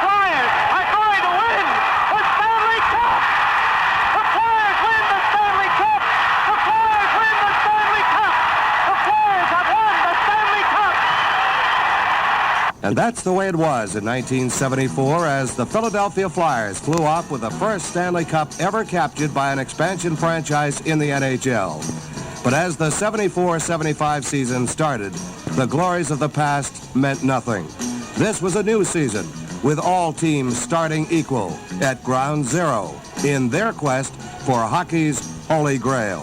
Flyers are going to win the Stanley Cup! The Flyers win the Stanley Cup! The Flyers win the Stanley Cup! The Flyers have won the Stanley Cup! And that's the way it was in 1974 as the Philadelphia Flyers flew off with the first Stanley Cup ever captured by an expansion franchise in the NHL. But as the 74-75 season started, the glories of the past meant nothing. This was a new season, with all teams starting equal at ground zero in their quest for hockey's Holy Grail.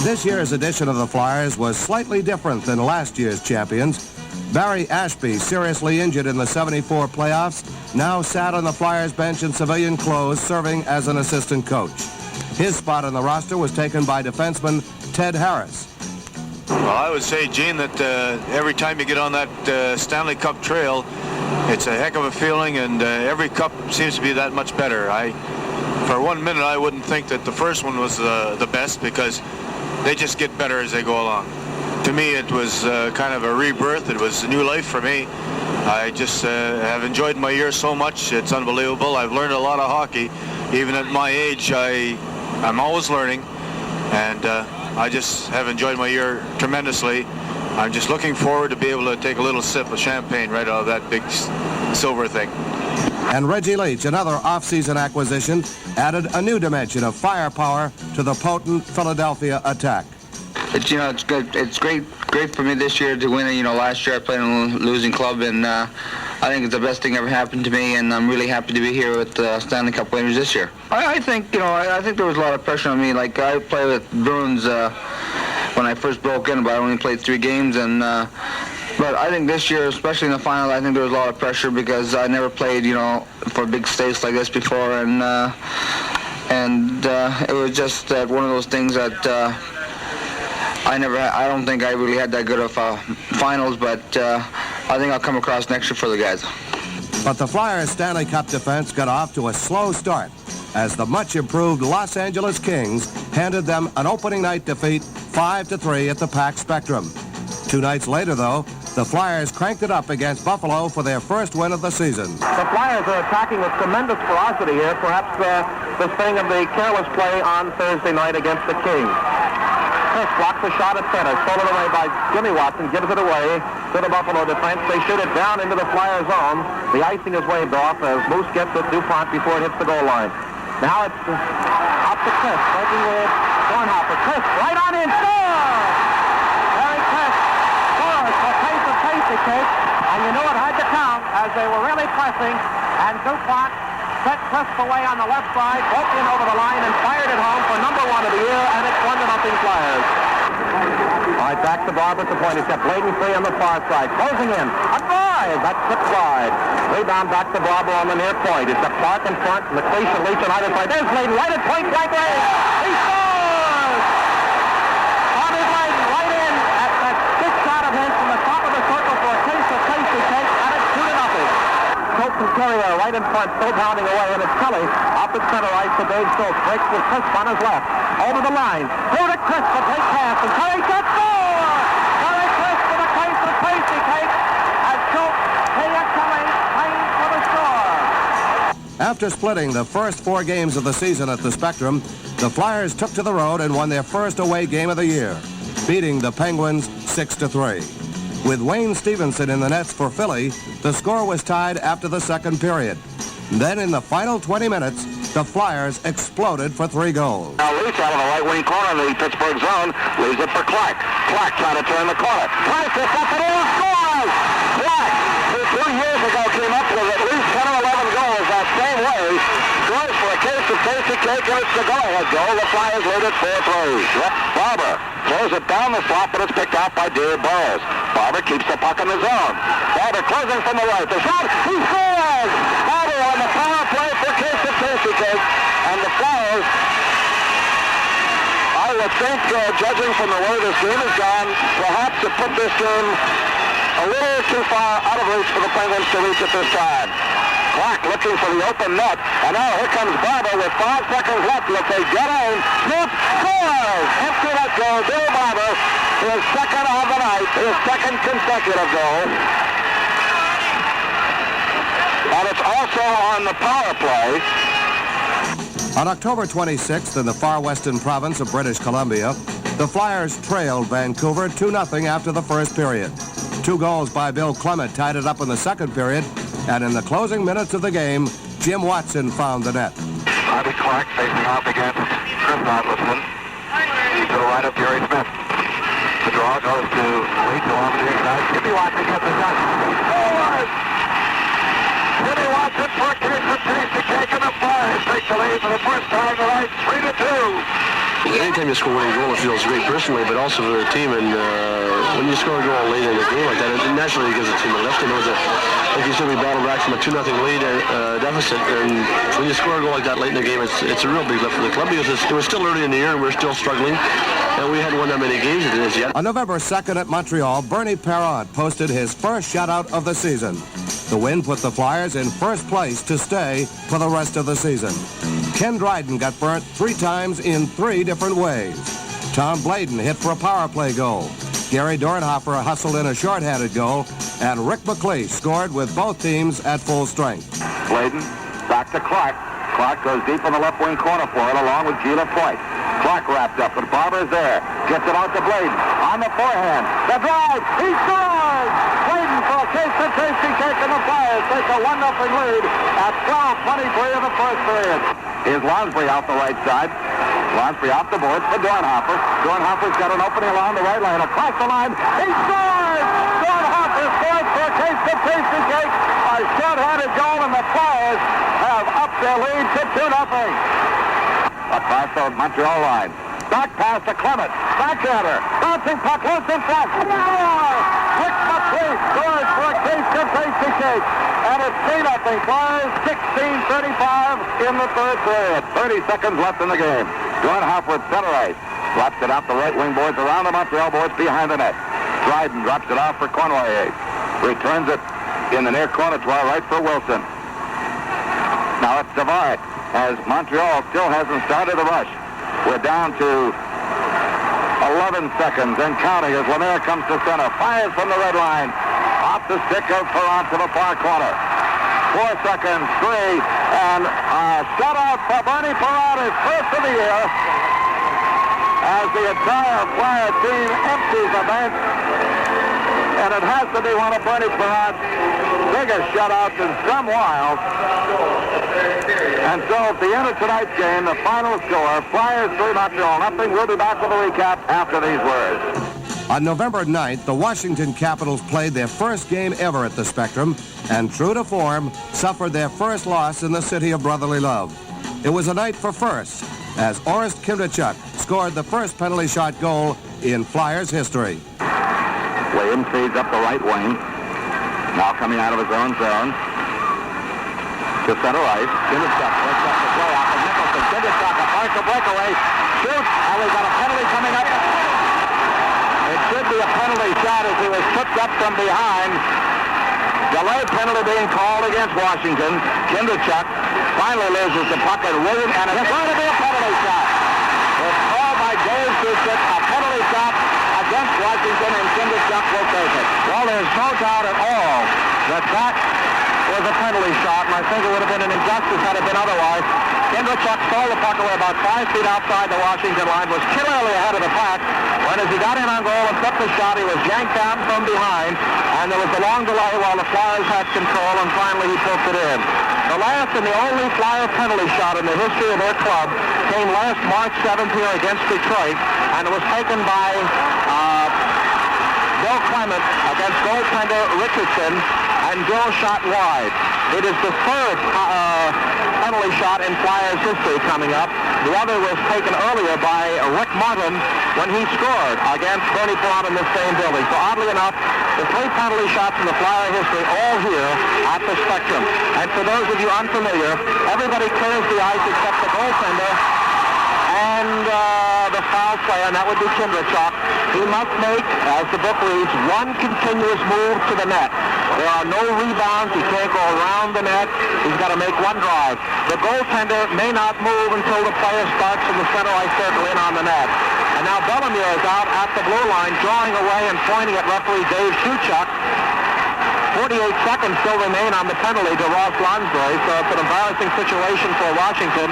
This year's edition of the Flyers was slightly different than last year's champions. Barry Ashby, seriously injured in the 74 playoffs, now sat on the Flyers bench in civilian clothes serving as an assistant coach. His spot on the roster was taken by defenseman Ted Harris. Well, I would say, Gene, that every time you get on that Stanley Cup trail, it's a heck of a feeling, and every cup seems to be that much better. For 1 minute, I wouldn't think that the first one was the best, because they just get better as they go along. To me, it was kind of a rebirth. It was a new life for me. I just have enjoyed my year so much. It's unbelievable. I've learned a lot of hockey. Even at my age, I'm always learning, and I just have enjoyed my year tremendously. I'm just looking forward to be able to take a little sip of champagne right out of that big silver thing. And Reggie Leach, another off-season acquisition, added a new dimension of firepower to the potent Philadelphia attack. It's good. It's great for me this year to win. Last year I played in a losing club, and I think it's the best thing ever happened to me, and I'm really happy to be here with the Stanley Cup winners this year. I think there was a lot of pressure on me. Like, I played with Bruins when I first broke in, but I only played 3 games, and but I think this year, especially in the final, I think there was a lot of pressure because I never played, for big stakes like this before, and it was just one of those things that. I don't think I really had that good of finals, but I think I'll come across next year for the guys. But the Flyers' Stanley Cup defense got off to a slow start as the much-improved Los Angeles Kings handed them an opening night defeat 5-3 at the PAC Spectrum. 2 nights later, though, the Flyers cranked it up against Buffalo for their first win of the season. The Flyers are attacking with tremendous ferocity here, perhaps the sting of the careless play on Thursday night against the Kings. Chris blocks a shot at center, stolen away by Jimmy Watson, gives it away to the Buffalo defense. They shoot it down into the Flyer zone. The icing is waved off as Moose gets it DuPont before it hits the goal line. Now it's up to Chris, breaking with Dornhofer. Chris right on in, score! Barry Chris scores for Pace of Pacey Cake, and you knew it had to count as they were really pressing, and DuPont set Chris away on the left side, broke in over the line, and fired it home for number 1 of the year, and it's 1-0 Flyers. All right, back to Barber at the point. He's got Bladen free on the far side. Closing in. A drive. That's tipped wide. Rebound back to Barber on the near point. He's got Clark in front. McLeish and Leach on either side. There's Bladen right at point blank range. He scores! Bobby Bladen right in at that 6 shot of his from the top of the circle for a case of Casey Cake, and it's 2-0. Colton Carrier right in front, still pounding away, and it's Kelly up at center ice to Dave Schultz. Breaks with Chris on his left. Over the line. Through to Chris for great pass, and Kelly gets score! Kelly Chris for the case of Casey Cake, as Schultz Kelly claims for the score. After splitting the first 4 games of the season at the Spectrum, the Flyers took to the road and won their first away game of the year, beating the Penguins 6-3. With Wayne Stevenson in the nets for Philly, the score was tied after the second period. Then in the final 20 minutes, the Flyers exploded for 3 goals. Now Leach out of the right wing corner of the Pittsburgh zone, leaves it for Clark. Clark trying to turn the corner. Clark is up and in, scores! Clark, who 2 years ago came up with at least 10 or 11 goals that same way, scores for a case of Casey Cake, and it's the go-ahead goal. The Flyers lead it 4-3. Barber throws it down the slot, but it's picked out by Dave Burrows. Barber keeps the puck in the zone. Barber closing from the right. The shot, he scores! Barber on the power play for case of Casey Cake, and the Flyers, I would think, judging from the way this game has gone, perhaps to put this game a little too far out of reach for the Penguins to reach at this time. Clark looking for the open net, and now here comes Barber with 5 seconds left. If they get in, Smith scores! After that goal, Bill Barber, his second of the night, his second consecutive goal. And it's also on the power play. On October 26th, in the far western province of British Columbia, the Flyers trailed Vancouver 2-0 after the first period. 2 goals by Bill Clement tied it up in the second period, and in the closing minutes of the game, Jim Watson found the net. Bobby Clark facing off against Chris Ottleston. To the right of Gary Smith. The draw goes to Leach along the inside. Jimmy Watson gets the shot. Forward! Jimmy Watson for a case of tasty cake, and the Flyers take the lead for the first time tonight, 3-2. Anytime you score a winning goal, it feels great personally, but also for the team. And when you score a goal late in a game like that, it naturally gives the team a lift. And it was like you said, we battled back from a 2-0 lead deficit. And when you score a goal like that late in the game, it's a real big lift for the club because it was still early in the year and we're still struggling. And we hadn't won that many games as yet. On November 2nd at Montreal, Bernie Parent posted his first shutout of the season. The win put the Flyers in first place to stay for the rest of the season. Ken Dryden got burnt 3 times in 3 different ways. Tom Bladen hit for a power play goal. Gary Dornhofer hustled in a shorthanded goal, and Rick McLeish scored with both teams at full strength. Bladen back to Clark. Clark goes deep in the left wing corner for it along with Gila Foyt. Clark wrapped up, but Barber's there. Gets it out to Bladen. On the forehand. The drive. He scores! Bladen for a case of tasty cake, and the Flyers take a 1-0 lead at 12:23 of the first period. Here's Lonsbury out the right side. Lonsbury off the boards for Dornhofer. Dornhofer's got an opening along the right lane. Across the line. He scores! Dornhofer scores for a case of tasty cake. A short-handed goal, and the Flyers have upped their lead to 2-0. Across the Montreal line. Back pass to Clement. Backhander. Bouncing puck loose in front. Rick McLeish scores for a case of tasty cake. And it's 3-0 Flyers, 16:35 in the third period. 30 seconds left in the game. Dornhofer at center ice. Drops it out the right wing boards, around the Montreal boards, behind the net. Dryden drops it off for Cournoyer. Returns it in the near corner to our right for Wilson. Now it's Savard, as Montreal still hasn't started the rush. We're down to 11 seconds and counting as Lemaire comes to center. Fires from the red line. Off the stick of Perron to the far corner. 4 seconds, 3, and a shutout for Bernie Perron, his first of the year, as the entire Flyer team empties the bench. And it has to be one of Bernie Perron's biggest shutouts in some while. And so at the end of tonight's game, the final score, Flyers 3, Montreal nothing. We'll be back with a recap after these words. On November 9th, the Washington Capitals played their first game ever at the Spectrum, and true to form, suffered their first loss in the city of brotherly love. It was a night for firsts, as Orest Kimdichuk scored the first penalty shot goal in Flyers history. Williams feeds up the right wing. Now coming out of his own zone. To center ice. Kimdichuk breaks up the play off of Nicholson. Kimdichuk, a partial breakaway. Shoots, and we've got a penalty coming up. It should be a penalty shot as he was tripped up from behind. Delayed penalty being called against Washington. Kimdichuk finally loses the puck, and Williams, and it's going to be a penalty shot. It's called by Dave Suchet, a penalty shot against Washington, and Kimdichuk will take it. Well, there's no doubt at all that that was a penalty shot, and I think it would have been an injustice had it been otherwise. Kimdichuk stole the puck away about 5 feet outside the Washington line, was clearly ahead of the pack, when as he got in on goal and took the shot, he was yanked down from behind, and there was a long delay while the Flyers had control, and finally he took it in. The last and the only Flyer penalty shot in the history of their club came last March 7th here against Detroit, and it was taken by Bill Clement against goaltender Richardson, and Bill shot wide. It is the third penalty shot in Flyers history coming up. The other was taken earlier by Rick Martin when he scored against Bernie Perron in the same building. So oddly enough, the 3 penalty shots in the Flyer history all here at the Spectrum. And for those of you unfamiliar, everybody clears the ice except the goaltender and the foul player, and that would be Kimdichuk. He must make, as the book reads, one continuous move to the net. There are no rebounds. He can't go around the net. He's got to make one drive. The goaltender may not move until the player starts from the center ice circle in on the net. And now Bellemare is out at the blue line, drawing away and pointing at referee Dave Suchet. 48 seconds still remain on the penalty to Ross Lonsbury, so it's an embarrassing situation for Washington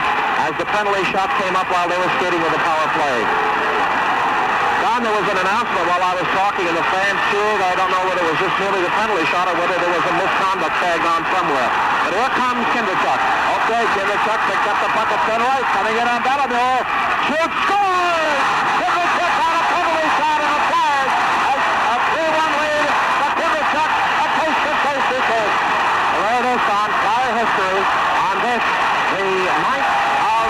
as the penalty shot came up while they were skating with the power play. Don, there was an announcement while I was talking and the fans cheered. I don't know whether it was just merely the penalty shot or whether there was a misconduct tag on somewhere. But here comes Kinderchuk. Okay, Kinderchuk picked up the puck at center ice, coming in on Bellemere. Shoots, scores! Kinderchuk on a penalty shot and a flag. A 3-1 lead for Kinderchuk. A face-to-face kick. There it is on Flyer history on this, the 9th of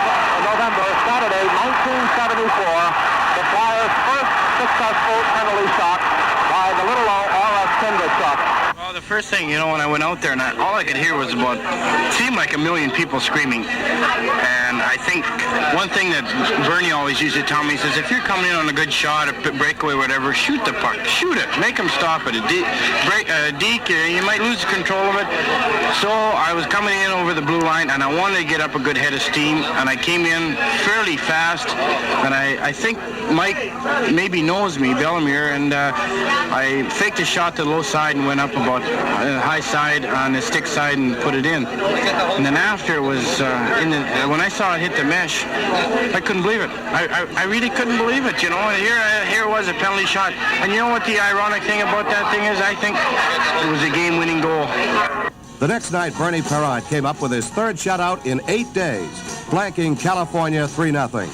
November, Saturday, 1974. The Flyers' first successful penalty shot by the little R.S. Kinderchuk. Well, the first thing, when I went out there, and all I could hear was it seemed like a million people screaming. And I think one thing that Bernie always used to tell me, he says, if you're coming in on a good shot, a breakaway, whatever, shoot the puck. Shoot it. Make them stop it. Deke, you might lose control of it. So I was coming in over the blue line, and I wanted to get up a good head of steam, and I came in fairly fast, and I think Mike maybe knows me, Bellemere, and I faked a shot to the low side and went up about high side on the stick side and put it in. And then after it was when I saw it hit the mesh, I couldn't believe it. I really couldn't believe it. Here was a penalty shot. And you know what the ironic thing about that thing is? I think it was a game-winning goal. The next night, Bernie Parent came up with his third shutout in 8 days, flanking California 3-0.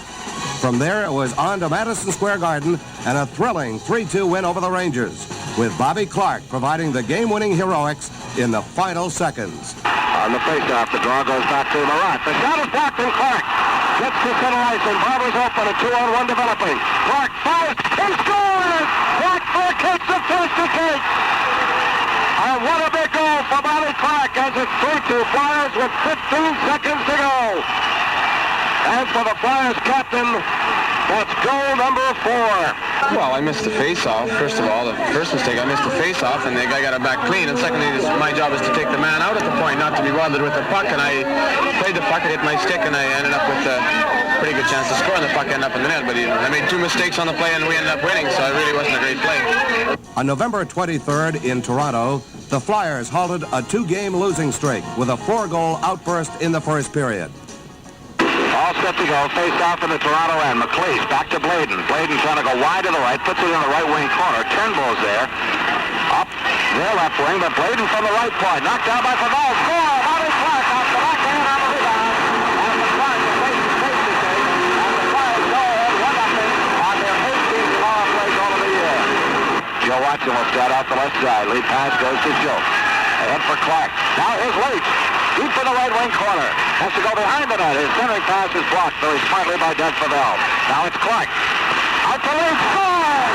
From there, it was on to Madison Square Garden and a thrilling 3-2 win over the Rangers, with Bobby Clark providing the game-winning heroics in the final seconds. On the face-off, the draw goes back to Marat. The shot is blocked, and Clark gets to center ice, and Barber's open, a 2-on-1 developing. Clark fires, he scores! Clark takes the first to take. And what a big goal for Bobby Clark as it's 3-2 Flyers with 15 seconds to go. And for the Flyers captain, that's goal number 4. Well, I missed the face-off. First of all, the first mistake, I missed the face-off, and the guy got it back clean. And secondly, my job is to take the man out at the point, not to be bothered with the puck. And I played the puck, it hit my stick, and I ended up with a pretty good chance to score, and the puck ended up in the net. But I made 2 mistakes on the play, and we ended up winning, so it really wasn't a great play. On November 23rd in Toronto, the Flyers halted a 2-game losing streak with a 4-goal outburst in the first period. All set to go, face off in the Toronto end. McLeish back to Bladen. Bladen trying to go wide to the right, puts it in the right wing corner. Turnbull's there. Up their left wing, but Bladen from the right point. Knocked down by Faval. Score! Bobby Clark off the backhand on the rebound. And the Clark is facing safety case. And the Flyers go ahead 1-0 on their 18th power play goal of the year. Joe Watson will start out the left side. Lead pass goes to Joe. Ahead for Clark. Now here's Leach. Deep in the right wing corner. Has to go behind the net. His centering pass is blocked very smartly by Doug Favell. Now it's Clark. Out to Leach. Scores!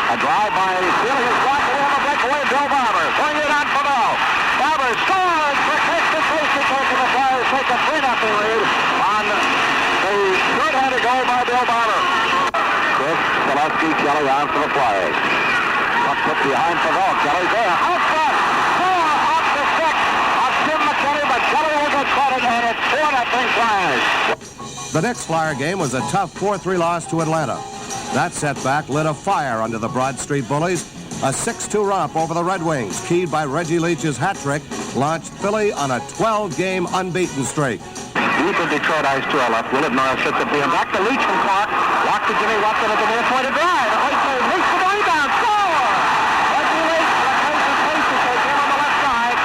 A drive by Sealy is blocked away on the breakaway. Bill Barber. Throwing it on Favell. Barber scores for face-to-face to take the Flyers. Take a 3-0 lead on the short-handed goal by Bill Barber. Chris Selesky, Kelly on for the Flyers. Puck put behind Favell. Kelly's there. Out front. Score off the stick of Jim McKinney, but Kelly will get credit, and it's 4-0 Flyers. The next Flyer game was a tough 4-3 loss to Atlanta. That setback lit a fire under the Broad Street Bullies. A 6-2 romp over the Red Wings, keyed by Reggie Leach's hat trick, launched Philly on a 12-game unbeaten streak. Deep in Detroit ice to our left. Willard Norris sits at the end. Back to Leach from Clark. Lock to Jimmy Watson at the near point of drive. Leach for the rebound. Score! Reggie Leach replaces face-to-face in on the left side.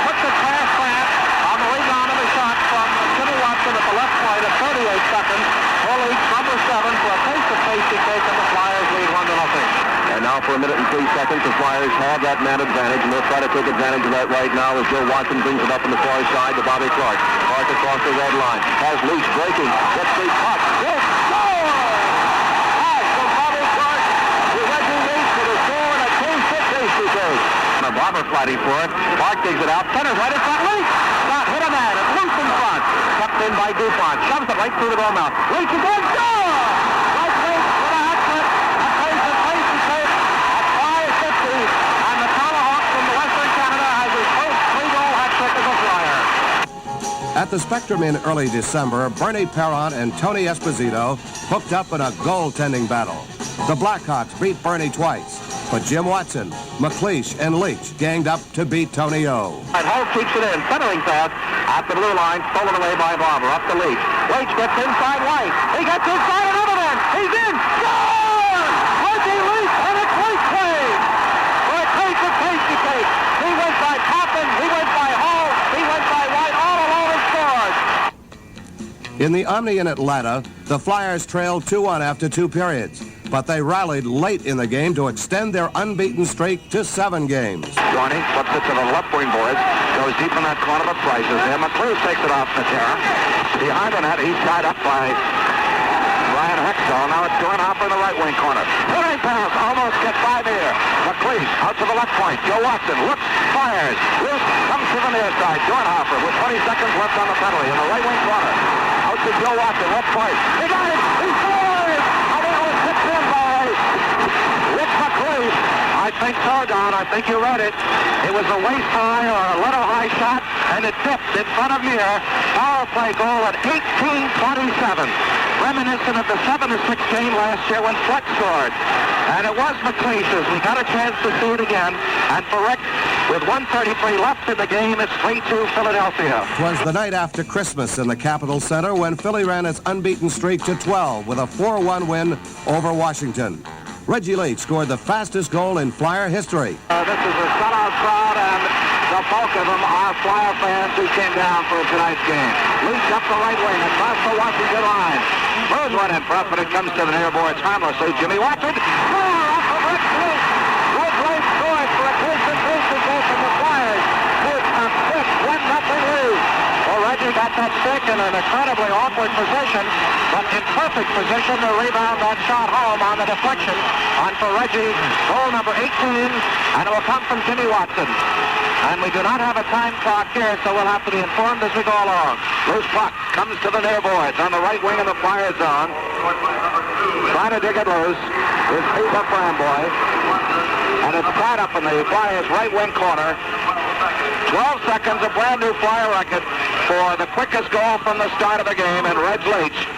Puts the pass flat on the rebound of the shot from Jimmy Watson at the left point at 38 seconds. For Leach, number 7, for a face-to-face to take, and the Flyers lead 1-0. And now for a minute and 3 seconds, the Flyers have that man advantage, and they'll try to take advantage of that right now as Joe Watson brings it up on the far side to Bobby Clark. Clark across the red line. Has Leach breaking. Gets the puck. Yes, score! Pass from Bobby Clark to Reggie Leach for the score and a 2-6 to take. And Barber fighting for it. Clark digs it out. Centers right in front. Leach! Not hit a man. It's loose in front. Tucked in by DuPont. Shoves it right through the goal mouth. Leach again. Score! Right Leach with a hat trick. A face-to-face to take. At 5:50. And the Tomahawk from the Western Canada has his first 3-goal hat trick as a Flyer. At the Spectrum in early December, Bernie Parent and Tony Esposito hooked up in a goaltending battle. The Blackhawks beat Bernie twice. But Jim Watson, McLeish, and Leach ganged up to beat Tony O. And Hart keeps it in. Centering pass at the blue line, stolen away by Barber. Up to Leach. Leach gets inside White. He gets inside another man. He's in. Score! Reggie Leach and a great play. For a case of tasty cake. He went by Coffin. He went by Hall. He went by White. All alone and scored. In the Omni in Atlanta, the Flyers trailed 2-1 after 2 periods. But they rallied late in the game to extend their unbeaten streak to 7 games. Johnny flips it to the left wing boards. Goes deep in that corner, but Price is there. McLeish takes it off Matera. Behind the net, he's tied up by Ryan Hextall. Now it's Dornhofer in the right wing corner. Turning pass, almost gets by there. McLeish out to the left point. Joe Watson looks, fires. Loose, comes to the near side. Dornhofer with 20 seconds left on the penalty in the right wing corner. Out to Joe Watson, left point. He got it! He scored! I think so, Don. I think you read it. It was a waist high or a little high shot, and it tipped in front of Muir. Power play goal at 18:27. Reminiscent of the 7-6 game last year when Fleck scored. And it was McLeish's. We got a chance to see it again. And for Rick, with 1:33 left in the game, it's 3-2 Philadelphia. It was the night after Christmas in the Capitol Center when Philly ran its unbeaten streak to 12 with a 4-1 win over Washington. Reggie Leach scored the fastest goal in Flyer history. This is a sellout crowd, and the bulk of them are Flyer fans who came down for tonight's game. Leach up the right wing across the Washington line. Bird went in front, but it comes to the near boards harmlessly. Jimmy Watson. Off of Rick Leach. Red Leach scored for a concentration goal from the Flyers. It's a 1-0 lead. Well, Reggie got that stick in an incredibly awkward position, but in perfect position to rebound that shot home on the deflection. On for Reggie, goal number 18, and it will come from Jimmy Watson. And we do not have a time clock here, so we'll have to be informed as we go along. Loose puck comes to the near boards on the right wing of the Flyers zone. Trying to dig it loose is Peter Framboy. And it's tied up in the Flyers' right wing corner. 12 seconds, a brand new Flyer record for the quickest goal from the start of the game, and Reg Leach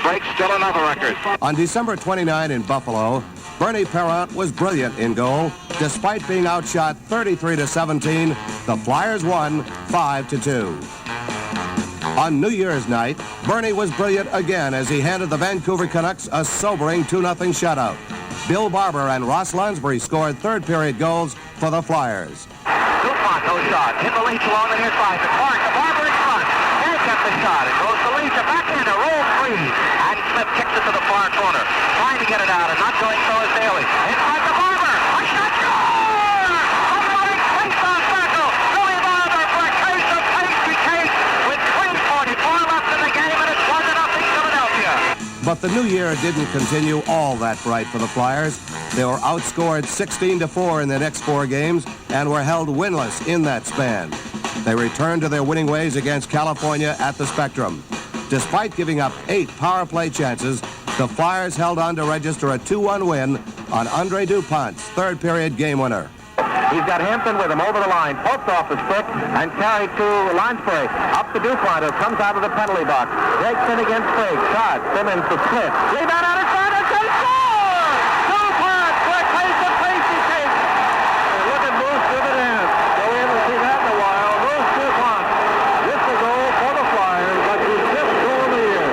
breaks still another record. On December 29 in Buffalo, Bernie Parent was brilliant in goal. Despite being outshot 33-17, the Flyers won 5-2. On New Year's night, Bernie was brilliant again as he handed the Vancouver Canucks a sobering 2-0 shutout. Bill Barber and Ross Lunsbury scored third-period goals for the Flyers. DuPont, no shot. Hit the Leach along the near side. The Clark, the Barber in front. They get the shot. It goes to Leach. A backhander, roll free. And Smith kicks it to the far corner. Trying to get it out, and not doing so is Daly. Inside the Barber. A shot, score! On the right, face-off tackle. Billy Barber for a case of tasty cake with 3:44 left in the game, and it's 1-0 Philadelphia. But the new year didn't continue all that bright for the Flyers. They were outscored 16-4 in the next 4 games and were held winless in that span. They returned to their winning ways against California at the Spectrum. Despite giving up 8 power play chances, the Flyers held on to register a 2-1 win on Andre DuPont's third-period game winner. He's got Hampton with him over the line, poked off the stick, and carried to Lansbury. Up to DuPont, who comes out of the penalty box. Breaks in against Fig. Shot. Simmons to Smith. Rebound out of front, and they score! DuPont for a case of tasty cake. And look at Moose Dividend. So we haven't seen that in a while. Moose DuPont gets the goal for the Flyers, but his 5th goal of the year.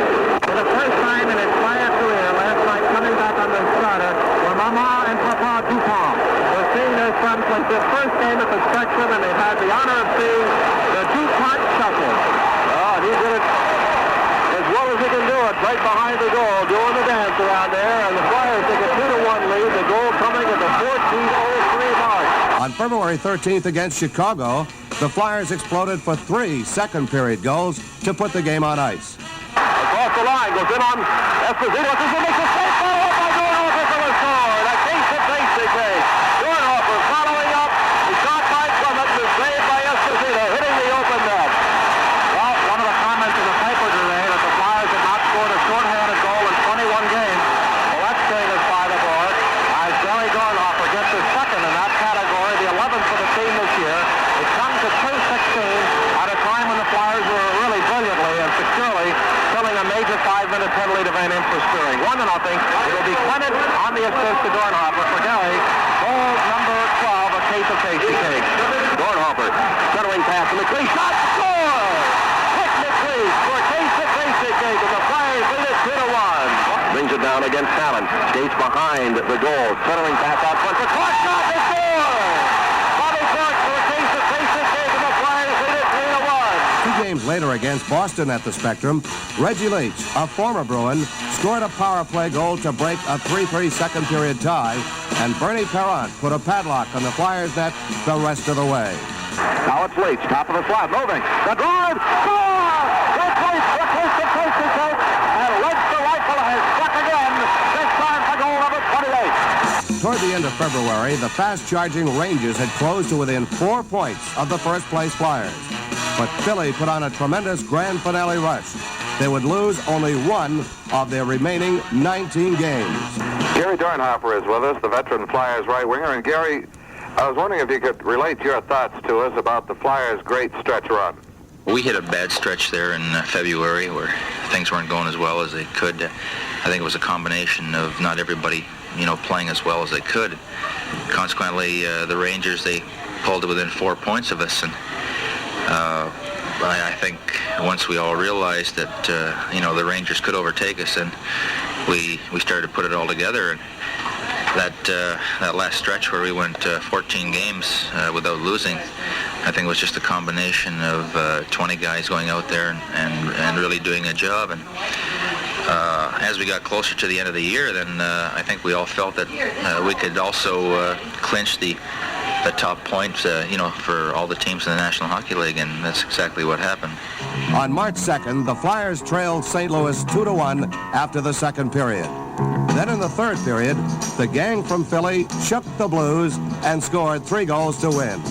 For the first time in his Flyer career, last night coming back on the starter were Mama and Papa DuPont. They're seeing their son play their first game at the Spectrum, and they've had the honor of seeing the DuPont shuffle. Oh, he did it as well as he can do it, right behind the goal, doing the dance around there, and the Flyers take a 2-1 lead, the goal coming at the 14:03 mark. On February 13th against Chicago, the Flyers exploded for 3 second-period goals to put the game on ice. Across the line, goes in on Esposito. He makes a safe follow up by Dornhofer for the score. That case of basic day. Dornhofer following up. He shot by Clement, was saved by Esposito, hitting the open net. Well, one of the comments in the paper today that the Flyers had not scored a shorthanded goal in 21 games. Well, that's saying us by the board. As Gary Dornhofer gets his second in that category, the 11th for the team this year. It comes at 2:16 at a time when the Flyers were really brilliantly and securely filling a major 5-minute penalty to Van Impe for steering. 1-0. It'll be Clement on the assist to Dornhofer for Gary. Goal number 12, a case of tasty cake. Dornhofer, centering pass to McLean. Shot, score! Pick McLean for a case of tasty cake, and the Flyers lead it 2-1. Brings it down against Fallon. Skates behind the goal. Centering pass out front for Clark. Shot, they score! Bobby Clark for a case of tasty cake, and the Flyers lead it 3-1. 2 games later against Boston at the Spectrum, Reggie Leach, a former Bruin, scored a power play goal to break a 3-3 second period tie, and Bernie Parent put a padlock on the Flyers' net the rest of the way. Now it's Leach, top of the slot, moving. The drive, score! Replace the case of tasty cake, and Leach the rifle has struck again, this time for goal number 28. Toward the end of February, the fast-charging Rangers had closed to within 4 points of the first-place Flyers. But Philly put on a tremendous grand finale rush. They would lose only one of their remaining 19 games. Gary Dornhofer is with us, the veteran Flyers right winger. And Gary, I was wondering if you could relate your thoughts to us about the Flyers' great stretch run. We hit a bad stretch there in February where things weren't going as well as they could. I think it was a combination of not everybody, playing as well as they could. Consequently, the Rangers, they pulled it within 4 points of us, and I think once we all realized that the Rangers could overtake us, and we started to put it all together. And that last stretch where we went 14 games without losing, I think it was just a combination of 20 guys going out there and really doing a job. And as we got closer to the end of the year, then I think we all felt that we could also clinch the top points, for all the teams in the National Hockey League, and that's exactly what happened. On March 2nd, the Flyers trailed St. Louis 2-1 after the second period. Then in the third period, the gang from Philly shook the Blues and scored 3 goals to win.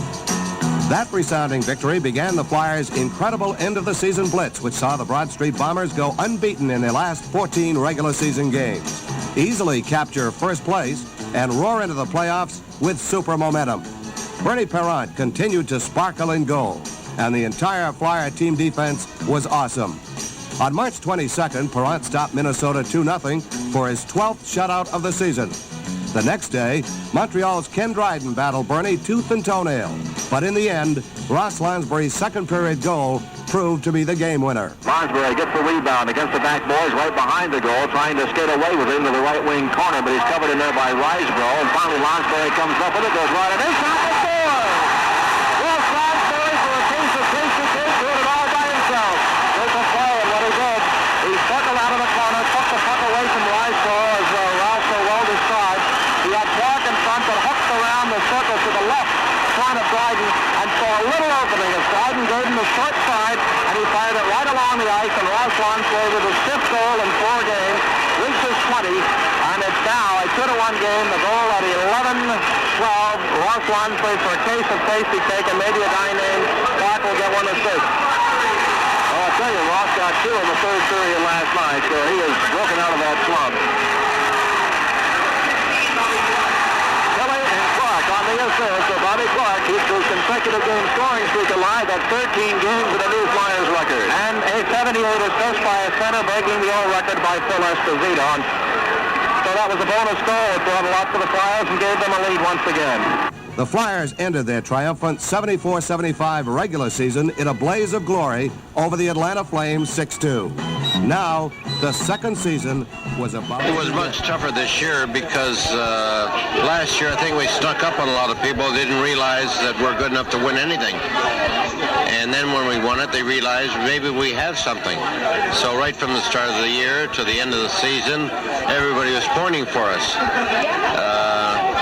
That resounding victory began the Flyers' incredible end-of-the-season blitz, which saw the Broad Street Bombers go unbeaten in their last 14 regular season games, easily capture first place, and roar into the playoffs with super momentum. Bernie Parent continued to sparkle in goal, and the entire Flyer team defense was awesome. On March 22nd, Parent stopped Minnesota 2-0 for his 12th shutout of the season. The next day, Montreal's Ken Dryden battled Bernie tooth and toenail, but in the end, Ross Lansbury's second-period goal proved to be the game winner. Lansbury gets the rebound against the back boys right behind the goal, trying to skate away with him to the right wing corner, but he's covered in there by Risebro, and finally Lansbury comes up with it, goes right, and he's shot the score! Ross Lansbury for a case of tasty cake, doing it all by himself. There's a play, and what he did, he circled out of the corner, took the puck away from Risebro, as Ralph so well described. He had Clark in front, but hooked around the circle to the left front of Dryden, and saw a little opening as Dryden gave him the short side, and he fired it right along the ice, and Ross Lansbury with his 5th goal in 4 games, reaches 20, and it's now a 2-1 game, the goal at 11-12, Ross Lansbury for a case of tasty cake, and maybe a guy named Clark will get one assist. Oh, I'll tell you, Ross got 2 in the third period last night, so he is broken out of that slump. On the assist, so Bobby Clark keeps his consecutive game scoring streak alive at 13 games with a new Flyers record. And a 78 assist by a center, breaking the old record by Phil Esposito. So that was a bonus goal. It brought a lot to the Flyers and gave them a lead once again. The Flyers ended their triumphant 74-75 regular season in a blaze of glory over the Atlanta Flames 6-2. Now, the second season was about... It was much tougher this year because last year I think we snuck up on a lot of people, didn't realize that we're good enough to win anything. And then when we won it, they realized maybe we have something. So right from the start of the year to the end of the season, everybody was pointing for us.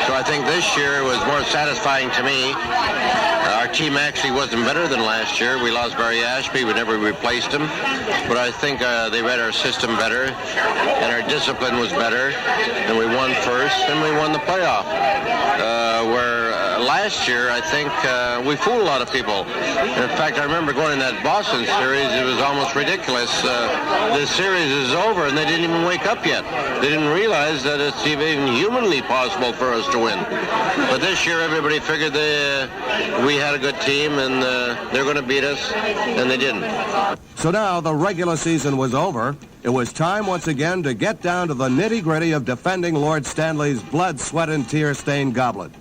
So I think this year was more satisfying to me. Our team actually wasn't better than last year. We lost Barry Ashby. We never replaced him. But I think they read our system better, and our discipline was better, and we won first, and we won the playoff. Where last year, I think we fooled a lot of people. In fact, I remember going in that Boston series. It was almost ridiculous. The series is over, and they didn't even wake up yet. They didn't realize that it's even humanly possible for us to win. But this year, everybody figured we had a good team, and they're going to beat us, and they didn't. So now the regular season was over. It was time once again to get down to the nitty-gritty of defending Lord Stanley's blood, sweat, and tear-stained goblet.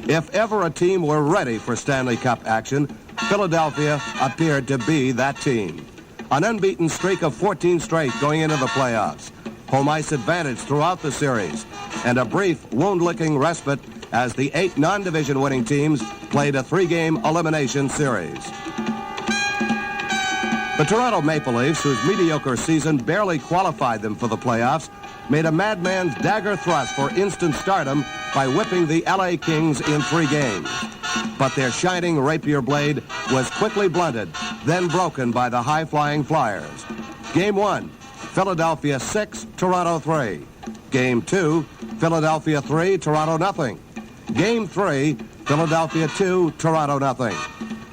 If ever a team were ready for Stanley Cup action, Philadelphia appeared to be that team. An unbeaten streak of 14 straight going into the playoffs. Home ice advantage throughout the series. And a brief wound-licking respite as the 8 non-division winning teams played a 3-game elimination series. The Toronto Maple Leafs, whose mediocre season barely qualified them for the playoffs, made a madman's dagger thrust for instant stardom by whipping the LA Kings in 3 games. But their shining rapier blade was quickly blunted, then broken by the high-flying Flyers. Game 1, Philadelphia 6, Toronto 3. Game 2, Philadelphia 3, Toronto nothing. Game 3, Philadelphia 2, Toronto nothing.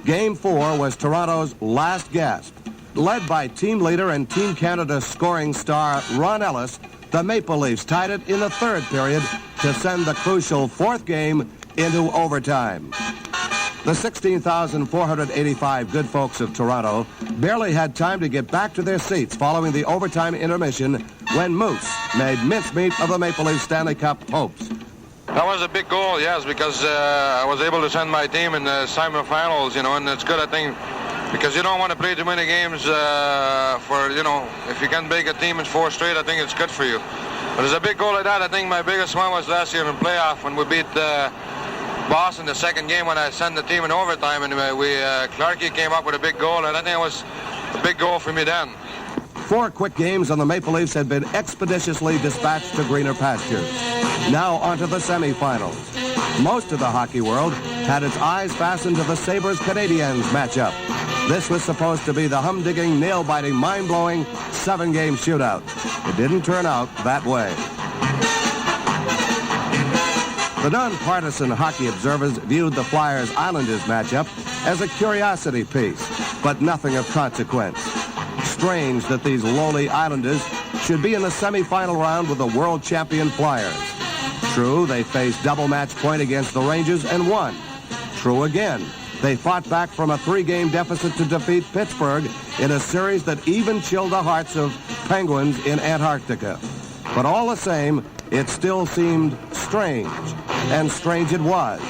Game 4 was Toronto's last gasp. Led by team leader and Team Canada scoring star Ron Ellis, the Maple Leafs tied it in the 3rd period to send the crucial 4th game into overtime. The 16,485 good folks of Toronto barely had time to get back to their seats following the overtime intermission when Moose made mincemeat of the Maple Leafs Stanley Cup hopes. That was a big goal, yes, because I was able to send my team in the semifinals, and it's good, I think, because you don't want to play too many games if you can make a team in 4 straight, I think it's good for you. But it's a big goal like that. I think my biggest one was last year in the playoff when we beat Boston the 2nd game when I sent the team in overtime, and Clarkey came up with a big goal, and I think it was a big goal for me then. 4 quick games and the Maple Leafs had been expeditiously dispatched to greener pastures. Now onto the semifinals. Most of the hockey world had its eyes fastened to the Sabres-Canadiens matchup. This was supposed to be the humdigging, nail-biting, mind-blowing 7-game shootout. It didn't turn out that way. The non-partisan hockey observers viewed the Flyers-Islanders matchup as a curiosity piece, but nothing of consequence. Strange that these lowly Islanders should be in the semifinal round with the world champion Flyers. True, they faced double match point against the Rangers and won. True again, they fought back from a 3-game deficit to defeat Pittsburgh in a series that even chilled the hearts of Penguins in Antarctica. But all the same, it still seemed strange, and strange it was.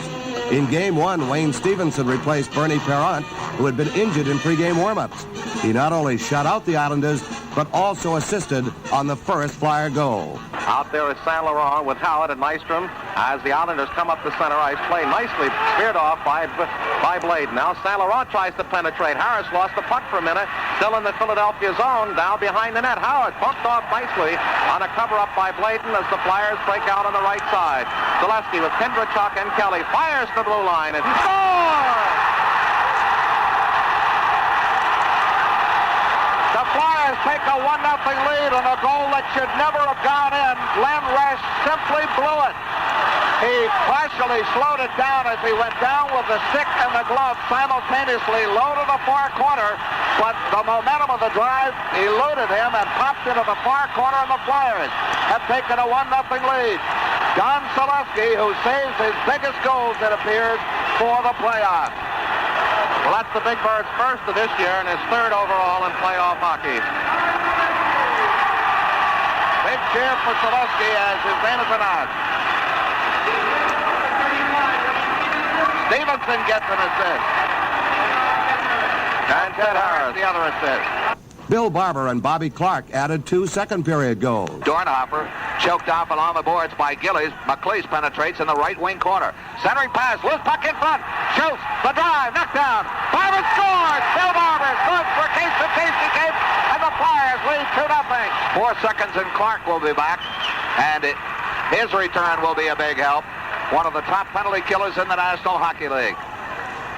In Game 1, Wayne Stevenson replaced Bernie Parent, who had been injured in pregame warm-ups. He not only shut out the Islanders, but also assisted on the first Flyer goal. Out there is Saint Laurent with Howard and Nystrom as the Islanders come up the center ice. Play nicely speared off by Blade. Now Saint Laurent tries to penetrate. Harris lost the puck for a minute. Still in the Philadelphia zone. Now behind the net. Howard bumped off nicely on a cover-up by Bladen as the Flyers break out on the right side. Zaleski with Kindrachuk and Kelly fires the blue line and scores! The Flyers take a 1-0 lead on a goal that should never have gone in. Glenn Resch simply blew it. He partially slowed it down as he went down with the stick and the glove, simultaneously loaded the far corner, but the momentum of the drive eluded him and popped into the far corner, and the Flyers have taken a 1-0 lead. Don Zaleski, who saves his biggest goals, it appears, for the playoffs. Well, that's the Big Bird's first of this year and his 3rd overall in playoff hockey. Big cheer for Zaleski as his name is announced. Stevenson gets an assist. And Ted Harris, the other assist. Bill Barber and Bobby Clark added 2 second-period goals. Dornhofer choked off along the boards by Gillies. McLeish penetrates in the right wing corner. Centering pass, loose puck in front. Shoots, the drive, knocked down. Barber scores! Bill Barber scores for Casey Cape, and the Flyers lead 2-0. 4 seconds and Clark will be back, and his return will be a big help. One of the top penalty killers in the National Hockey League.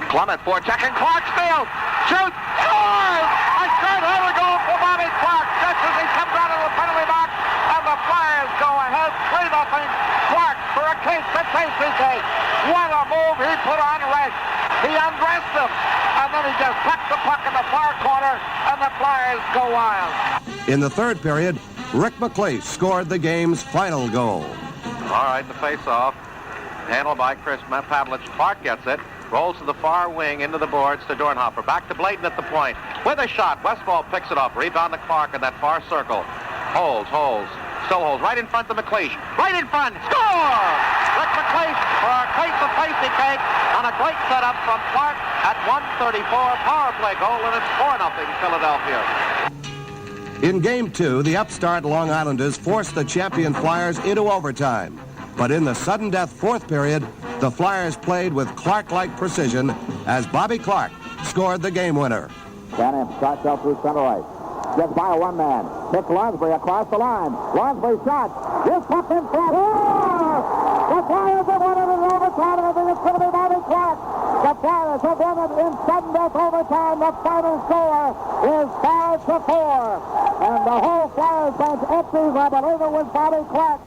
Clement forechecking, Clark steals, shoots, scores! A short-hander goal for Bobby Clark just as he comes out of the penalty box, and the Flyers go ahead 3-0. Clark for a case that Casey Cape. What a move he put on Resch. He undressed him, and then he just tucked the puck in the far corner, and the Flyers go wild. In the 3rd period, Rick McLeish scored the game's final goal. All right, the face-off. Handled by Chris Pavlich. Clark gets it. Rolls to the far wing into the boards to Dornhofer. Back to Bladen at the point. With a shot. Westfall picks it up. Rebound to Clark in that far circle. Holds. Still holds. Right in front to McLeish. Right in front. Score! Rick McLeish for a case of pasty cake on a great setup from Clark at 1:34 power play goal, and it's 4-0 Philadelphia. In Game 2, the upstart Long Islanders forced the champion Flyers into overtime. But in the sudden death fourth period, the Flyers played with Clark-like precision as Bobby Clark scored the game winner. Cannon starts out through center right. Gets by one man. Hits Lonsbury across the line. Lonsbury shot. This puck in front. Oh! The Flyers have won it in overtime, and I think it's going to be Bobby Clark. The Flyers have won it in sudden death overtime. The final score is 5-4. And the whole Flyers bench empties. I believe it was Bobby Clark.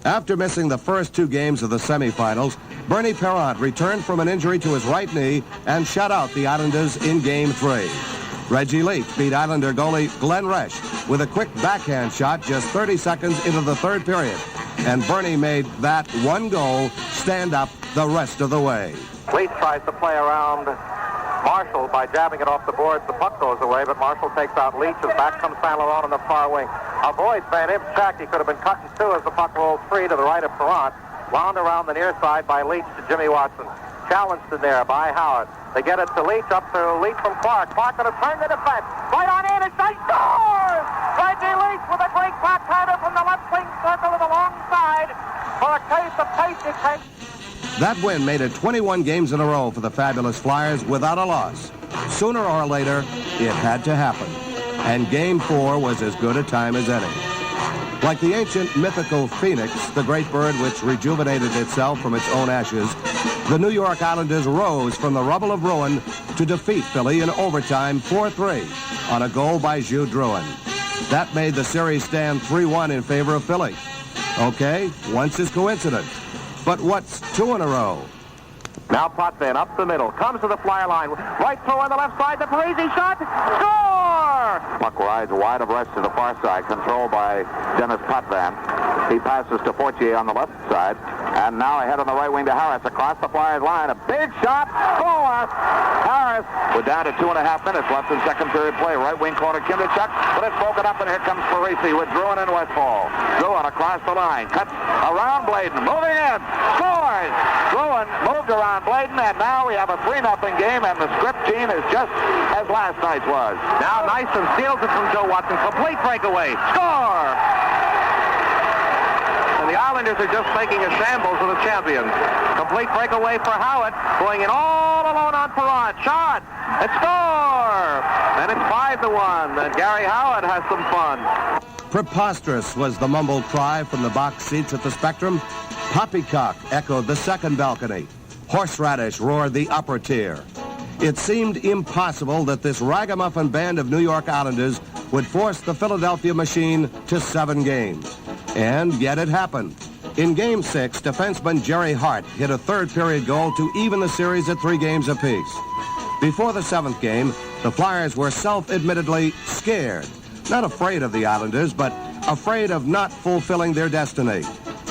After missing the first two games of the semifinals, Bernie Parent returned from an injury to his right knee and shut out the Islanders in Game 3. Reggie Leach beat Islander goalie Glenn Resch with a quick backhand shot just 30 seconds into the third period. And Bernie made that one goal stand up the rest of the way. Leach tries to play around Marshall by jabbing it off the boards. The puck goes away, but Marshall takes out Leach, and back comes Saint Laurent on the far wing. Avoids Van Impe's track. He could have been cut in two as the puck rolls free to the right of Perrant. Wound around the near side by Leach to Jimmy Watson. Challenged in there by Howard. They get it to Leach, up to Leach from Clark. Clark going to turn the defense. Right on in, and they scores! Reggie Leach with a great backhander from the left wing circle to the long side for a case of pasty cake. That win made it 21 games in a row for the fabulous Flyers without a loss. Sooner or later, it had to happen. And Game 4 was as good a time as any. Like the ancient mythical phoenix, the great bird which rejuvenated itself from its own ashes, the New York Islanders rose from the rubble of ruin to defeat Philly in overtime 4-3 on a goal by Jude Drouin. That made the series stand 3-1 in favor of Philly. Okay, once is coincidence. But what's two in a row? Now Potvin up the middle, comes to the Flyer line. Right throw on the left side, the Parisi shot, score! Puck rides wide of rest to the far side, controlled by Dennis Potvin. He passes to Fortier on the left side, and now ahead on the right wing to Harris across the Flyers line. A big shot, score! Harris, we're down to 2.5 minutes left in second period play. Right wing corner, Kinderchuk, but it's broken up, and here comes Parisi with Drouin and Westfall. Drouin across the line, cuts around Bladen, moving in, scores! Drouin moved around Bladen, and now we have a 3-0 game, and the script team is just as last night's was. Now Nyson steals it from Joe Watson. Complete breakaway. Score! And the Islanders are just making a shambles of the champions. Complete breakaway for Howard, going in all alone on Perrant. Shot! It's score! And it's 5-1, and Gary Howard has some fun. Preposterous was the mumbled cry from the box seats at the Spectrum. Poppycock echoed the second balcony. Horseradish roared the upper tier. It seemed impossible that this ragamuffin band of New York Islanders would force the Philadelphia machine to 7 games. And yet it happened. In Game 6, defenseman Jerry Hart hit a third-period goal to even the series at 3 games apiece. Before the 7th game, the Flyers were self-admittedly scared. Not afraid of the Islanders, but afraid of not fulfilling their destiny.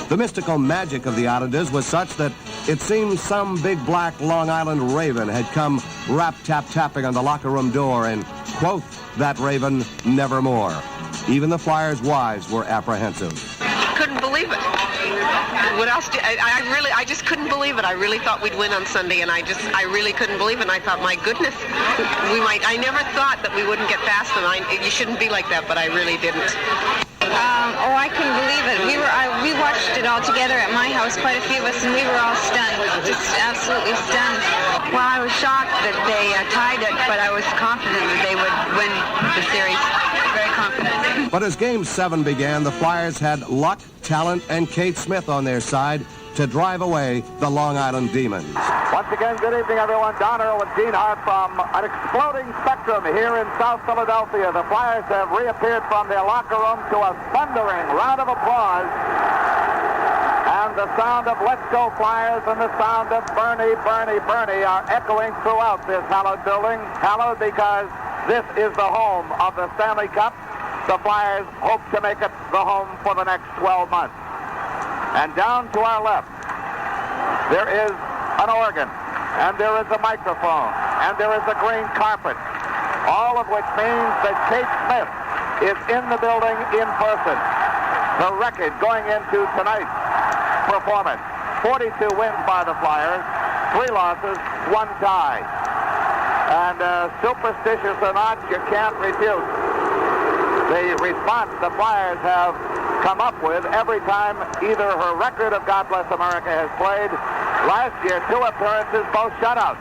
The mystical magic of the Islanders was such that it seemed some big black Long Island raven had come rap-tap-tapping on the locker room door, and, quoth that raven, nevermore. Even the Flyers' wives were apprehensive. Couldn't believe it. What else? I just couldn't believe it. I really thought we'd win on Sunday, and I really couldn't believe it. And I thought, my goodness, we might. I never thought that we wouldn't get past them. You shouldn't be like that, but I really didn't. I couldn't believe it. We watched it all together at my house, quite a few of us, and we were all stunned, just absolutely stunned. Well, I was shocked that they tied it, but I was confident that they would win the series. Very confident. But as Game 7 began, the Flyers had luck, talent, and Kate Smith on their side to drive away the Long Island Demons. Once again, good evening, everyone. Don Earl and Gene Hart from an exploding Spectrum here in South Philadelphia. The Flyers have reappeared from their locker room to a thundering round of applause. And the sound of "Let's Go Flyers" and the sound of "Bernie, Bernie, Bernie" are echoing throughout this hallowed building. Hallowed because this is the home of the Stanley Cup. The Flyers hope to make it the home for the next 12 months. And down to our left, there is an organ, and there is a microphone, and there is a green carpet, all of which means that Kate Smith is in the building in person. The record going into tonight's performance. 42 wins by the Flyers, 3 losses, 1 tie. And superstitious or not, you can't refute the response the Flyers have come up with every time either her record of God Bless America has played. Last year, 2 appearances, both shutouts.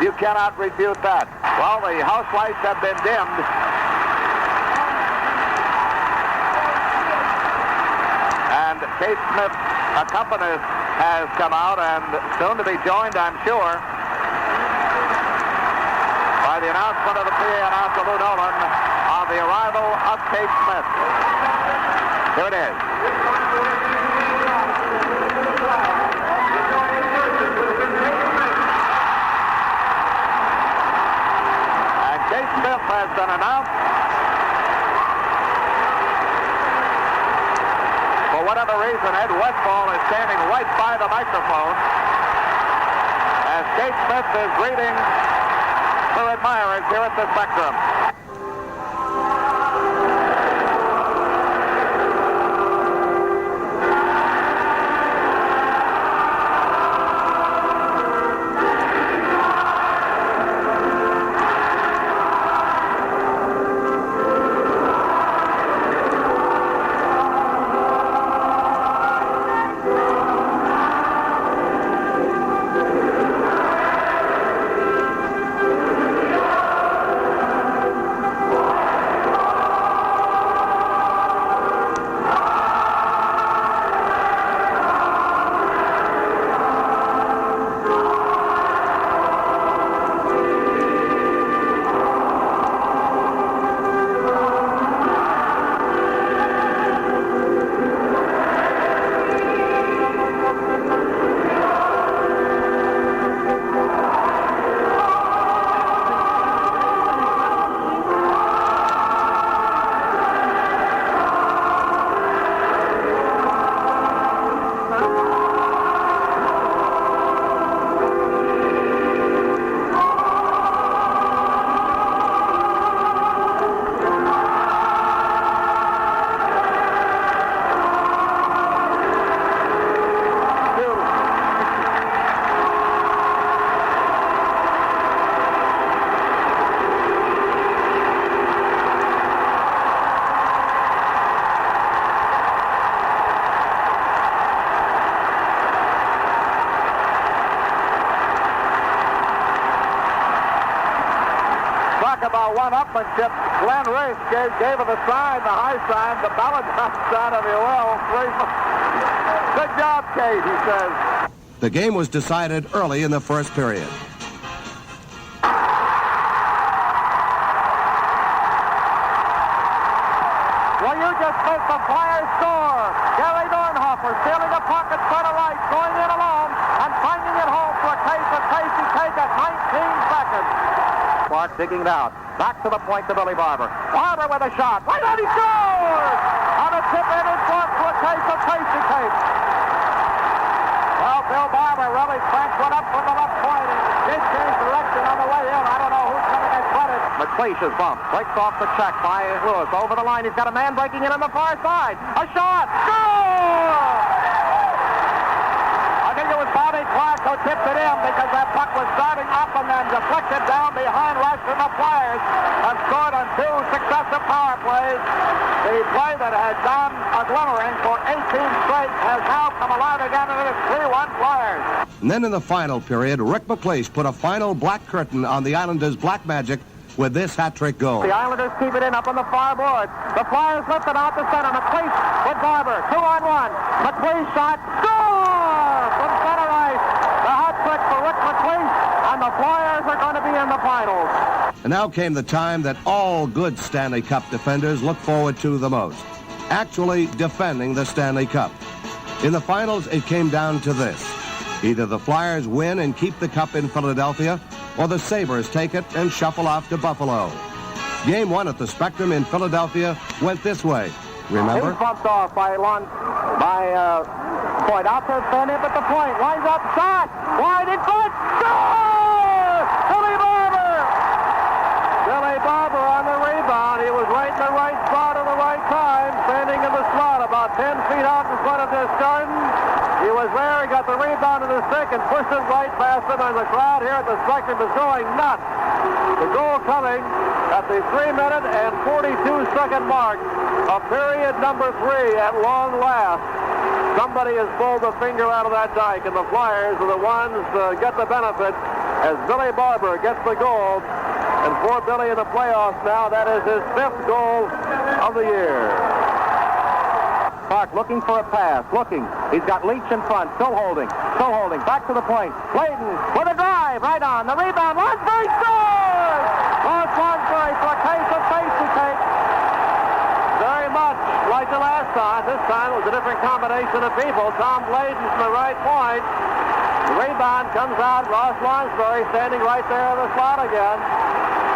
You cannot refute that. Well, the house lights have been dimmed. And Kate Smith, accompanist, has come out and soon to be joined, I'm sure, by the announcement of the PA announcer, Lou Nolan, of the arrival of Kate Smith. Here it is. And Kate Smith has been announced. For whatever reason, Ed Westfall is standing right by the microphone as Kate Smith is greeting her admirers here at the Spectrum. About one-upmanship. Glenn Race gave her the sign, the high sign, the Valentine sign, if you will. Good job, Kate, he says. The game was decided early in the first period. Well, you just missed the Flyers score. Gary Dornhofer stealing the pocket center right, going in alone, and finding it home for a case of Casey Cake at 19 seconds. Clark digging it out. Back to the point to Billy Barber. Barber with a shot. Right on, he scores! On a tip in and front for a case of Casey Cake. Well, Bill Barber really cranked one up from the left point and did change direction on the way in. I don't know who's going to get credit. McLeish is bumped. Breaks off the check by Lewis. Over the line. He's got a man breaking in on the far side. A shot. Score! I think it was Bobby Clark who tipped it in because that puck was starting up and then deflected down behind Rush and the Flyers and scored on 2 successive power plays. The play that had done a glimmering for 18 straight has now come alive again, and it is 3-1 Flyers. And then in the final period, Rick McLeish put a final black curtain on the Islanders' black magic with this hat-trick goal. The Islanders keep it in up on the far board. The Flyers lift it out to center. McLeish with Barber. 2-on-1. McLeish shot. Score! From center ice. The hat-trick for Rick McLeish, and the Flyers are going to be in the finals. And now came the time that all good Stanley Cup defenders look forward to the most. Actually defending the Stanley Cup. In the finals, it came down to this. Either the Flyers win and keep the cup in Philadelphia, or the Sabres take it and shuffle off to Buffalo. Game 1 at the Spectrum in Philadelphia went this way. Remember? He's bumped off by Point. Out there, standing up at the point. Lines up, shot! Wide in front! Score! Billy Barber! Billy Barber on the rebound. He was was right in the right spot at the right time, standing in the slot about 10 feet out in front of this garden. He was there, he got the rebound in his stick and pushed it right past him, and the crowd here at the Spectrum is going nuts. The goal coming at the 3-minute and 42-second mark of period number 3 at long last. Somebody has pulled the finger out of that dike, and the Flyers are the ones to get the benefit as Billy Barber gets the goal. And for Billy in the playoffs now, that is his 5th goal of the year. Clark looking for a pass, looking. He's got Leach in front, still holding. Back to the point. Clayton with a drive, right on. The rebound, Lonsbury scores! Ross Lonsbury for a case of face to take. Very much like the last time. This time it was a different combination of people. Tom Bladen from the right point. The rebound comes out. Ross Lonsbury standing right there in the slot again.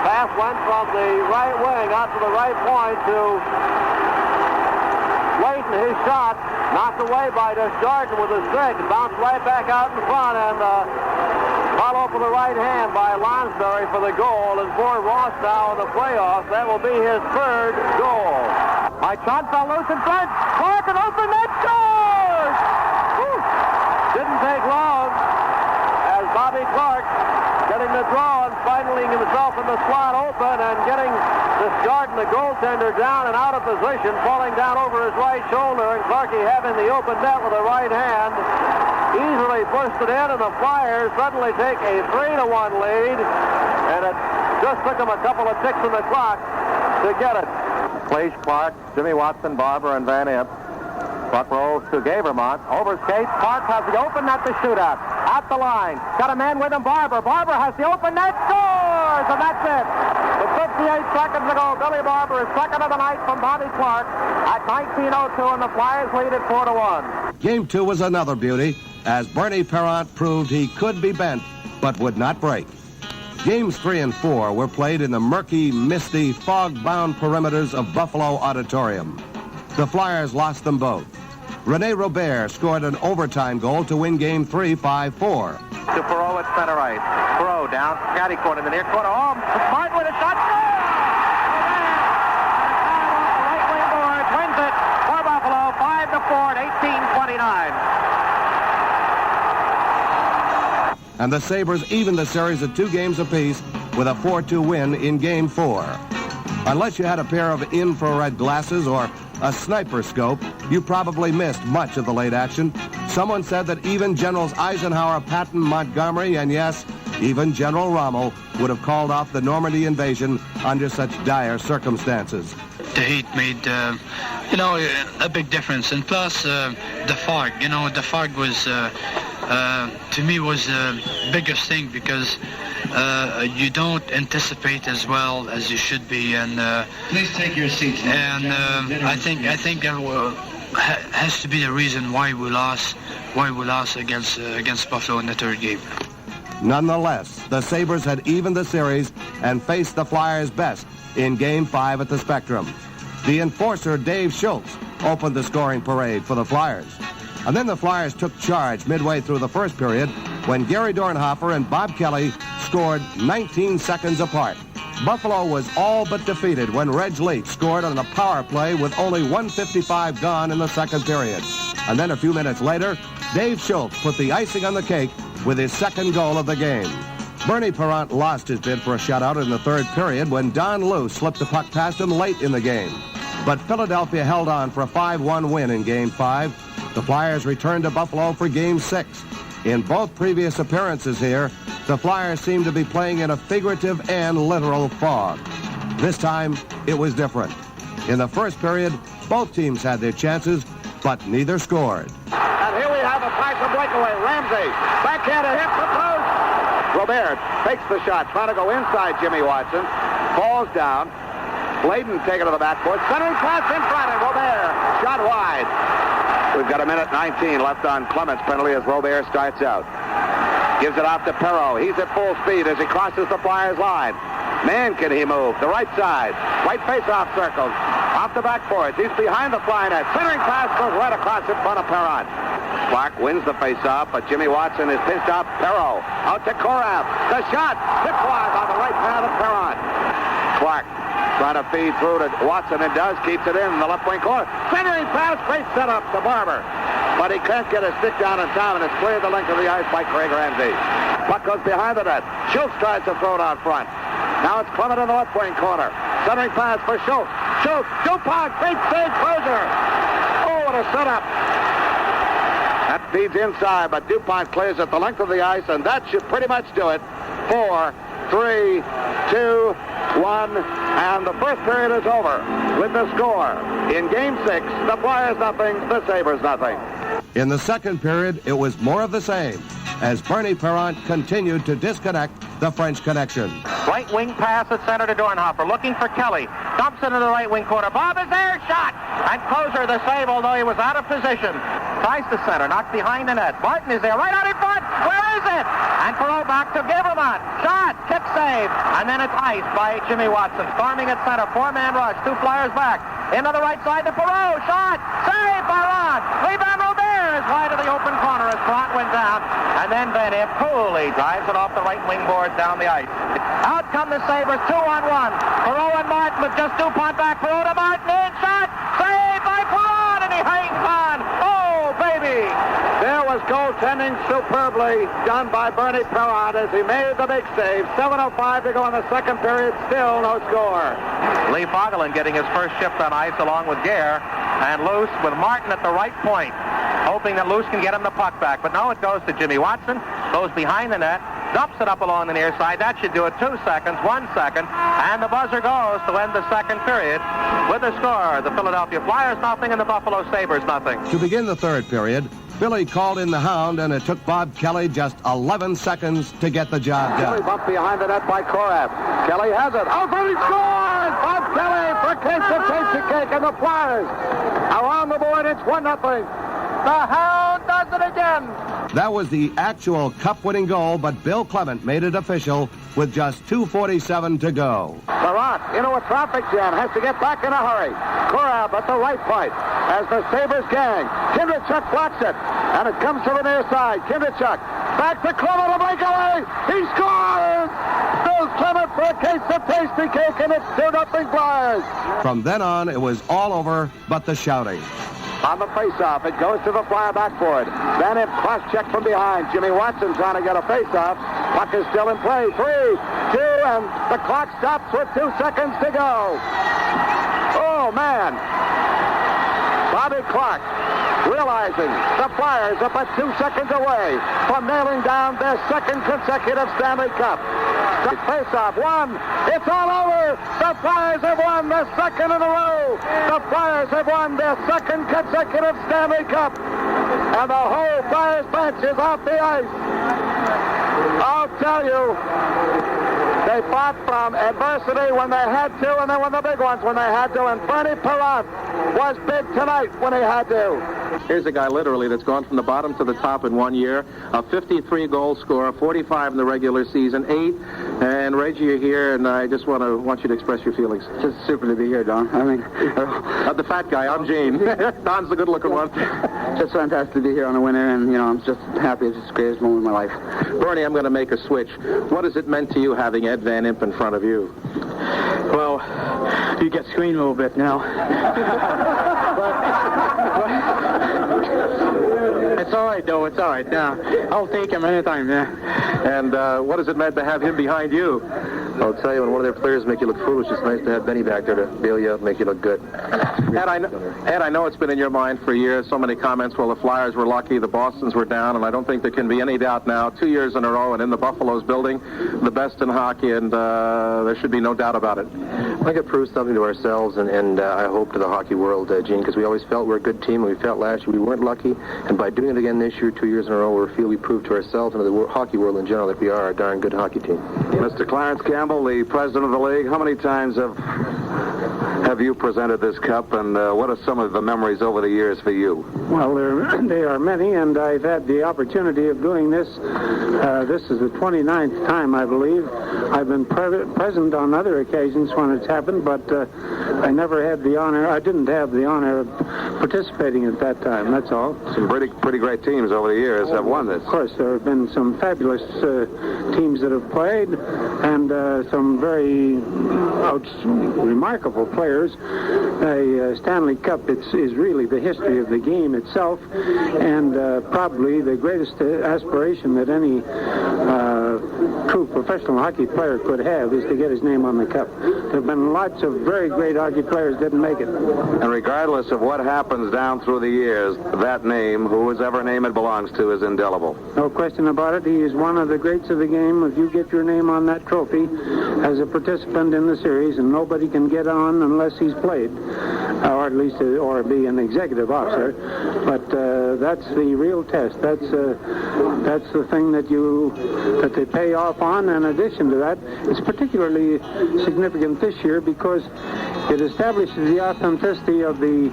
Pass went from the right wing out to the right point to Bladen. His shot knocked away by Desjardins with a stick. Bounced right back out in front and follow for the right hand by Lonsbury for the goal. And for Ross now in the playoffs, that will be his 3rd goal. Mike shot fell loose in front. Clark an open net scores! Woo. Didn't take long as Bobby Clark getting the draw and finding himself in the slot open and getting Desjardins, the goaltender, down and out of position, falling down over his right shoulder, and Clarkie having the open net with the right hand. Easily pushed it in, and the Flyers suddenly take a 3-1 lead, and it just took them a couple of ticks on the clock to get it. Place Clark, Jimmy Watson, Barber, and Van Imp. Buck rolls to Gavermont. Over skates. Clark has the open net to shoot at. At the line. Got a man with him, Barber. Barber has the open net. Scores! And that's it. With 58 seconds to go, Billy Barber is second of the night from Bobby Clark at 19:02, and the Flyers lead it 4-1. Game 2 was another beauty, as Bernie Parent proved he could be bent, but would not break. Games 3 and 4 were played in the murky, misty, fog-bound perimeters of Buffalo Auditorium. The Flyers lost them both. Rene Robert scored an overtime goal to win Game 3 5-4. To Perot at center ice. Perot down, catty corner in the near corner. Oh, Martin with a shot. Right wing board wins it for Buffalo. 5-4 at 18:29. And the Sabres evened the series at 2 games apiece with a 4-2 win in Game 4. Unless you had a pair of infrared glasses or a sniper scope, you probably missed much of the late action. Someone said that even Generals Eisenhower, Patton, Montgomery, and yes, even General Rommel would have called off the Normandy invasion under such dire circumstances. The heat made, a big difference. And plus, the fog. The fog was, to me, was the biggest thing because you don't anticipate as well as you should be. And please take your seats. And I think that has to be the reason why we lost against Buffalo in the 3rd game. Nonetheless, the Sabres had evened the series and faced the Flyers' best in Game 5 at the Spectrum. The enforcer, Dave Schultz, opened the scoring parade for the Flyers. And then the Flyers took charge midway through the first period when Gary Dornhofer and Bob Kelly scored 19 seconds apart. Buffalo was all but defeated when Reg Leach scored on a power play with only 1:55 gone in the second period. And then a few minutes later, Dave Schultz put the icing on the cake with his 2nd goal of the game. Bernie Parent lost his bid for a shutout in the 3rd period when Don Luce slipped the puck past him late in the game. But Philadelphia held on for a 5-1 win in Game 5. The Flyers returned to Buffalo for Game 6. In both previous appearances here, the Flyers seemed to be playing in a figurative and literal fog. This time, it was different. In the first period, both teams had their chances, but neither scored. And here we have a partial breakaway. Ramsey, backhanded hit for post. Robert takes the shot, trying to go inside Jimmy Watson. Falls down. Bladen taken to the backboard. Centering pass in front, and Robert shot wide. We've got 1:19 left on Clements' penalty as Robert starts out. Gives it off to Perot. He's at full speed as he crosses the Flyers line. Man, can he move. The right side. Right face-off circles. Off the backboards. He's behind the fly net. Centering pass goes right across in front of Perron. Clark wins the face-off, but Jimmy Watson is pinched off. Perot out to Korab. The shot. Hit wide on the right side of Perron. Clark Trying to feed through to Watson, and does. Keeps it in the left wing corner. Centering pass. Great setup to Barber. But he can't get a stick down in time, and it's cleared the length of the ice by Craig Ramsey. Puck goes behind the net. Schultz tries to throw it out front. Now it's Clement in the left wing corner. Centering pass for Schultz. Schultz. DuPont. Great save. Closer. Oh, what a setup. That feeds inside, but DuPont clears it the length of the ice, and that should pretty much do it. 4, 3, 2, 1, and the first period is over with the score. In Game 6, the Flyers nothing, the Sabres nothing. In the second period, it was more of the same as Bernie Parent continued to disconnect the French connection. Right wing pass at center to Dornhofer, looking for Kelly. Dumps into the right wing corner. Bob is there, shot! And Closer the save, although he was out of position. Tries to center, knocks behind the net. Martin is there, right out in front. Where is it? And Perot back to Givermont. Shot, tip save, and then it's iced by Jimmy Watson. Storming at center, four-man rush, two Flyers back. Into the right side to Perot, shot, save by Ron. Rebound Robert is wide of the open corner as Perot went down. And then Van Impe coolly drives it off the right wing board down the ice. Out come the Sabres, 2-on-1. Perot and Martin with just DuPont back. Perot to Martin, in shot, saved by Perot, and he hangs on. Oh, baby! There was goaltending superbly done by Bernie Parent as he made the big save. 7:05 to go in the second period, still no score. Lee Fogelin getting his first shift on ice along with Gare, and Luce with Martin at the right point, hoping that Luce can get him the puck back. But no, it goes to Jimmy Watson, goes behind the net, dumps it up along the near side. That should do it. 2 seconds, 1 second, and the buzzer goes to end the second period with the score. The Philadelphia Flyers nothing and the Buffalo Sabres nothing. To begin the third period, Philly called in the hound, and it took Bob Kelly just 11 seconds to get the job Kelly done. bumped behind the net by Korath. Kelly has it. Oh, but he scores! Bob Kelly for case of tasty cake, and the Flyers are on the board. It's 1-0. The hound does it again. That was the actual cup-winning goal, but Bill Clement made it official with just 2:47 to go. Parent into a traffic jam, has to get back in a hurry. Korab at the right point as the Sabres gang. Kindrachuk blocks it, and it comes to the near side. Kindrachuk back to Clement, a breakaway. He scores! Bill Clement for a case of tasty cake, and it's 2-0 Flyers. From then on, it was all over but the shouting. On the face-off, it goes to the Flyer backboard. Then it cross-check from behind. Jimmy Watson trying to get a face-off. Puck is still in play. 3, 2, and the clock stops with 2 seconds to go. Oh, man. Bobby Clark realizing the Flyers are but 2 seconds away from nailing down their second consecutive Stanley Cup. Face-off, 1. It's all over. The Flyers have won the second in a row. The Flyers have won their second consecutive Stanley Cup. And the whole Flyers bench is off the ice. I'll tell you, they fought from adversity when they had to, and then won the big ones when they had to. And Bernie Parent was big tonight when he had to. Here's a guy literally that's gone from the bottom to the top in 1 year. A 53-goal scorer, 45 in the regular season, 8. And Reggie, you're here, and I just want you to express your feelings. Just super to be here, Don. I mean, the fat guy, I'm Gene. Don's the good-looking one. Just fantastic to be here on a winner, and I'm just happy. It's just the greatest moment of my life. Bernie, I'm going to make a switch. What has it meant to you having Ed Van Impe in front of you? Well, you get screened a little bit now. It's all right, though. It's all right. I'll take him anytime, yeah. And what has it meant to have him behind you? I'll tell you, when one of their players make you look foolish, it's nice to have Benny back there to bail you out and make you look good. Ed, I know it's been in your mind for years. So many comments. Well, the Flyers were lucky, the Bostons were down, and I don't think there can be any doubt now. 2 years in a row, and in the Buffalo's building, the best in hockey, and there should be no doubt about it. I think it proves something to ourselves, and I hope to the hockey world, Gene, because we always felt we're a good team, and we felt last year we weren't lucky, and by doing it again this year, 2 years in a row, we feel we proved to ourselves and to the hockey world in general that we are a darn good hockey team. Mr. Clarence Campbell, the president of the league, how many times have you presented this cup, and what are some of the memories over the years for you? Well, they are many, and I've had the opportunity of doing this. This is the 29th time, I believe. I've been present on other occasions when it's happened, but I never had the honor. I didn't have the honor of participating at that time. That's all. Some pretty great teams over the years have won this. Of course, there have been some fabulous teams that have played, and some very remarkable players. A Stanley Cup is really the history of the game itself, and probably the greatest aspiration that any true professional hockey player could have is to get his name on the cup. There have been lots of very great hockey players didn't make it. And regardless of what happens down through the years, that name, whoever name it belongs to, is indelible. No question about it. He is one of the greats of the game. If you get your name on that trophy as a participant in the series, and nobody can get on unless he's played, or at least or be an executive officer. But that's the real test. That's the thing that they pay off on. In addition to that, it's particularly significant this year because it establishes the authenticity of the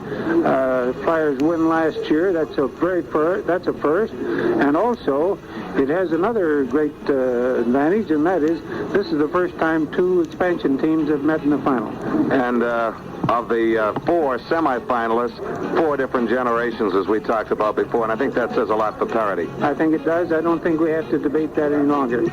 Flyers' win last year. That's a first, and also it has another great advantage, and that is this is the first time two expansion teams have met in the final. And of the four semifinalists, 4 different generations, as we talked about before, and I think that says a lot for parity. I think it does. I don't think we have to debate that any longer.